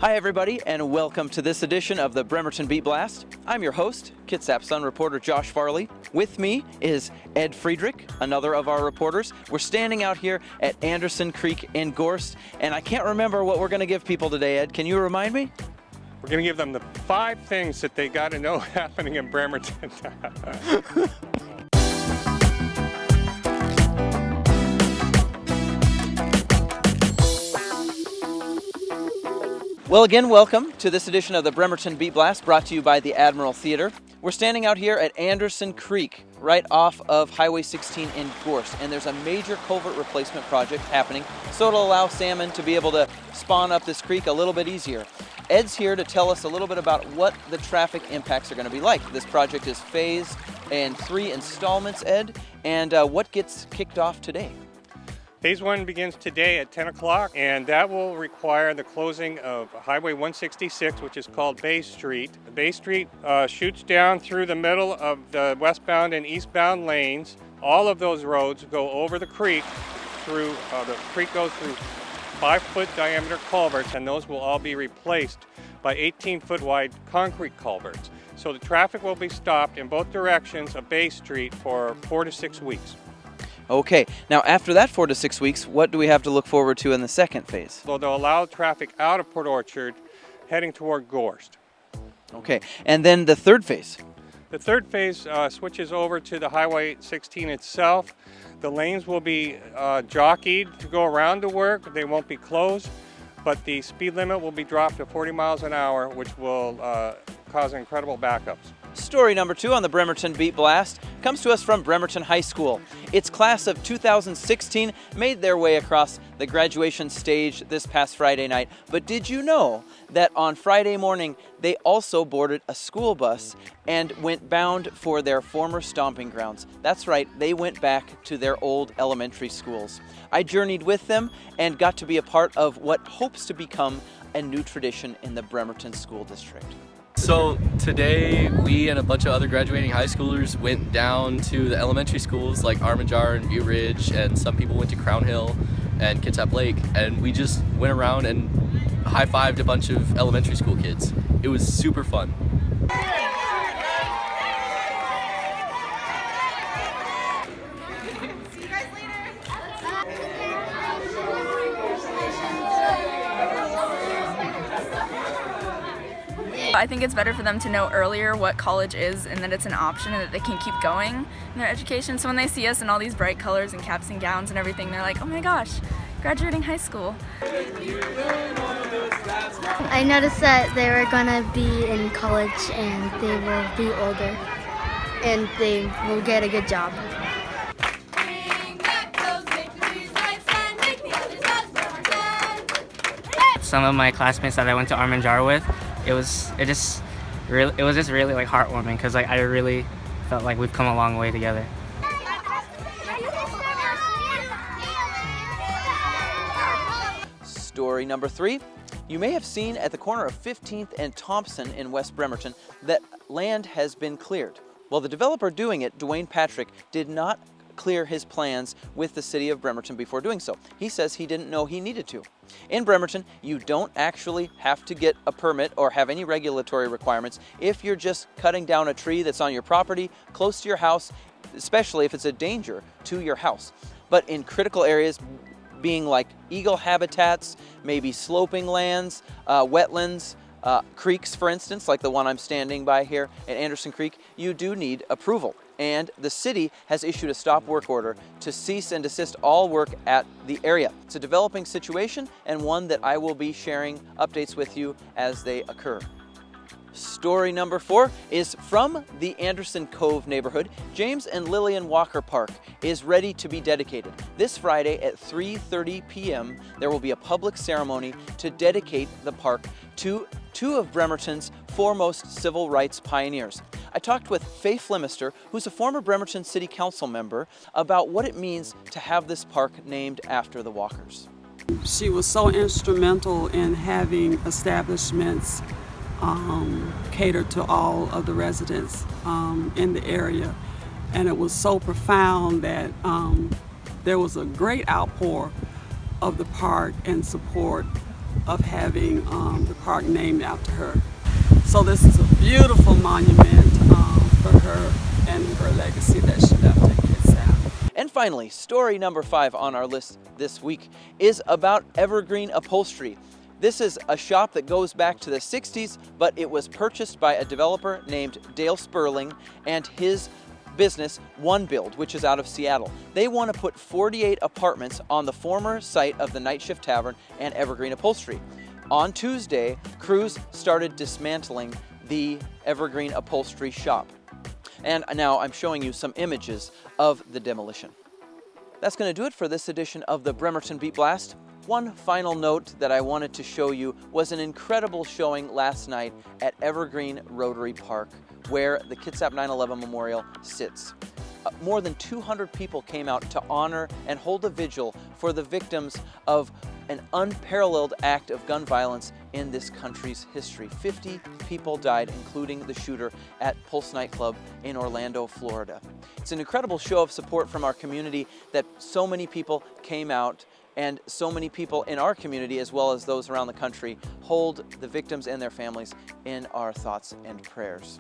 Hi everybody, and welcome to this edition of the Bremerton Beat Blast. I'm your host, Kitsap Sun reporter Josh Farley. With me is Ed Friedrich, another of our reporters. We're standing out here at Anderson Creek in Gorst, and I can't remember what we're going to give people today, Ed. Can you remind me? We're going to give them the 5 things that they got to know happening in Bremerton. Well, again, welcome to this edition of the Bremerton Beat Blast, brought to you by the Admiral Theater. We're standing out here at Anderson Creek, right off of Highway 16 in Gorst, and there's a major culvert replacement project happening, so it'll allow salmon to be able to spawn up this creek a little bit easier. Ed's here to tell us a little bit about what the traffic impacts are going to be like. This project is phased in 3 installments, Ed, and what gets kicked off today? Phase 1 begins today at 10 o'clock, and that will require the closing of Highway 166, which is called Bay Street. The Bay Street shoots down through the middle of the westbound and eastbound lanes. All of those roads go over the creek. The creek goes through 5-foot diameter culverts, and those will all be replaced by 18-foot wide concrete culverts. So the traffic will be stopped in both directions of Bay Street for 4 to 6 weeks. Okay, now after that 4 to 6 weeks, what do we have to look forward to in the second phase? So they'll allow traffic out of Port Orchard heading toward Gorst. Okay, and then the third phase? The third phase switches over to the Highway 16 itself. The lanes will be jockeyed to go around to work. They won't be closed, but the speed limit will be dropped to 40 miles an hour, which will cause incredible backups. Story number 2 on the Bremerton Beat Blast comes to us from Bremerton High School. Its class of 2016 made their way across the graduation stage this past Friday night. But did you know that on Friday morning they also boarded a school bus and went bound for their former stomping grounds? That's right, they went back to their old elementary schools. I journeyed with them and got to be a part of what hopes to become a new tradition in the Bremerton School District. So today we and a bunch of other graduating high schoolers went down to the elementary schools like Armijar and Butte Ridge, and some people went to Crown Hill and Kitsap Lake, and we just went around and high-fived a bunch of elementary school kids. It was super fun. I think it's better for them to know earlier what college is and that it's an option and that they can keep going in their education. So when they see us in all these bright colors and caps and gowns and everything, they're like, oh my gosh, graduating high school. I noticed that they were going to be in college and they will be older and they will get a good job. Some of my classmates that I went to Armijar with, it was just really like heartwarming, because like I really felt like we've come a long way together. Story number 3. You may have seen at the corner of 15th and Thompson in West Bremerton that land has been cleared. Well, the developer doing it, Dwayne Patrick, did not clear his plans with the city of Bremerton before doing so. He says he didn't know he needed to. In Bremerton, you don't actually have to get a permit or have any regulatory requirements if you're just cutting down a tree that's on your property, close to your house, especially if it's a danger to your house. But in critical areas, being like eagle habitats, maybe sloping lands, wetlands, creeks, for instance, like the one I'm standing by here at Anderson Creek, you do need approval. And the city has issued a stop work order to cease and desist all work at the area. It's a developing situation and one that I will be sharing updates with you as they occur. Story number 4 is from the Anderson Cove neighborhood. James and Lillian Walker Park is ready to be dedicated. This Friday at 3:30 p.m. there will be a public ceremony to dedicate the park to 2 of Bremerton's foremost civil rights pioneers. I talked with Faye Flemister, who's a former Bremerton City Council member, about what it means to have this park named after the Walkers. She was so instrumental in having establishments cater to all of the residents in the area. And it was so profound that there was a great outpour of the park and support of having the park named after her. So this is a beautiful monument for her and her legacy that she left at Kitsap. And finally, story number 5 on our list this week is about Evergreen Upholstery. This is a shop that goes back to the 60s, but it was purchased by a developer named Dale Sperling and his business, One Build, which is out of Seattle. They want to put 48 apartments on the former site of the Night Shift Tavern and Evergreen Upholstery. On Tuesday, crews started dismantling the Evergreen Upholstery shop. And now I'm showing you some images of the demolition. That's going to do it for this edition of the Bremerton Beat Blast. One final note that I wanted to show you was an incredible showing last night at Evergreen Rotary Park, where the Kitsap 9/11 Memorial sits. More than 200 people came out to honor and hold a vigil for the victims of an unparalleled act of gun violence in this country's history. 50 people died, including the shooter at Pulse nightclub in Orlando, Florida. It's an incredible show of support from our community that so many people came out, and so many people in our community, as well as those around the country, hold the victims and their families in our thoughts and prayers.